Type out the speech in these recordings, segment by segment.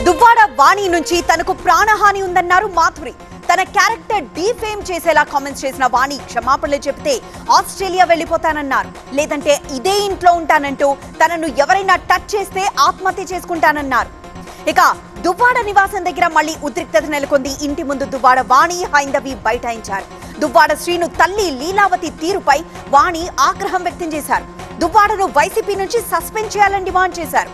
దువ్వాడ వాణి నుంచి తనకు ప్రాణహాని ఉందన్నారు మాధురి. తన క్యారెక్టర్ డీఫేమ్ చేసేలా కామెంట్స్ చేసిన వాణి క్షమాపణలు చెబితే ఆస్ట్రేలియా వెళ్లిపోతానన్నారు. లేదంటే ఇదే ఇంట్లో ఉంటానంటూ తనను ఎవరైనా టచ్ చేస్తే ఆత్మహత్య చేసుకుంటానన్నారు. ఇక దువ్వాడ నివాసం దగ్గర మళ్లీ ఉద్రిక్తత నెలకొంది. ఇంటి ముందు దువ్వాడ వాణి, హైందవి బైఠాయించారు. దువ్వాడ శ్రీను తల్లి లీలావతి తీరుపై వాణి ఆగ్రహం వ్యక్తం చేశారు. దువ్వాడను వైసీపీ నుంచి సస్పెండ్ చేయాలని డిమాండ్ చేశారు.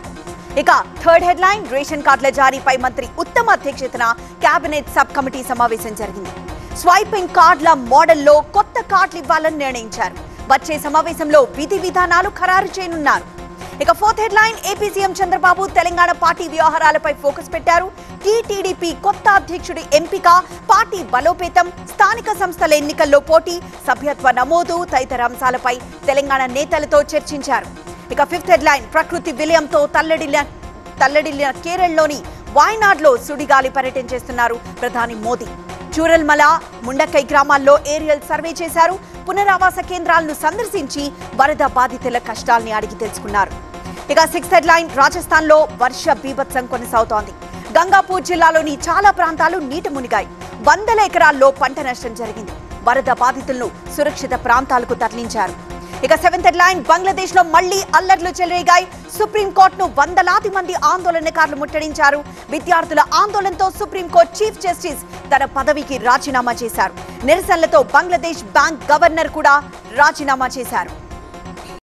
ఇక థర్డ్ హెడ్లైన్, రేషన్ కార్డుల జారీపై మంత్రి ఉత్తమ అధ్యక్షతన కేబినెట్ సబ్ కమిటీ సమావేశం జరిగింది. స్వైపింగ్ కార్డుల మోడల్లో కొత్త కార్డులు ఇవ్వాలని నిర్ణయించారు. వచ్చే సమావేశంలో విధి విధానాలు ఖరారు చేయనున్నారు. ఇక fourth headline, AP CM Chandrababu Telangana party వ్యవహారాలపై ఫోకస్ పెట్టారు. టీటీడీపీ కొత్త అధ్యక్షుడి ఎంపిక, పార్టీ బలోపేతం, స్థానిక సంస్థల ఎన్నికల్లో పోటీ, సభ్యత్వ నమోదు తదితర అంశాలపై తెలంగాణ నేతలతో చర్చించారు. ఇక ఫిఫ్త్ హెడ్లైన్, ప్రకృతి విలయంతో తల్లడిల్లిన కేరళలోని వాయనాడ్లో సుడిగాలి పర్యటన చేస్తున్నారు ప్రధాని మోదీ. చూరల్మల, ముండకై గ్రామాల్లో ఏరియల్ సర్వే చేశారు. పునరావాస కేంద్రాలను సందర్శించి వరద బాధితుల కష్టాల్ని అడిగి తెలుసుకున్నారు. ఇక సిక్స్త్ హెడ్లైన్, రాజస్థాన్ లో వర్ష బీభత్సం కొనసాగుతోంది. గంగాపూర్ జిల్లాలోని చాలా ప్రాంతాలు నీట మునిగాయి. వందల ఎకరాల్లో పంట నష్టం జరిగింది. వరద బాధితులను సురక్షిత ప్రాంతాలకు తరలించారు. ఇక సెవెంత్ హెడ్లైన్, బంగ్లాదేశ్ లో మళ్లీ అల్లర్లు చెలరేగాయి. సుప్రీంకోర్టును వందలాది మంది ఆందోళనకారులు ముట్టడించారు. విద్యార్థుల ఆందోళనతో సుప్రీంకోర్టు చీఫ్ జస్టిస్ తన పదవికి రాజీనామా చేశారు. నిరసనలతో బంగ్లాదేశ్ బ్యాంక్ గవర్నర్ కూడా రాజీనామా చేశారు.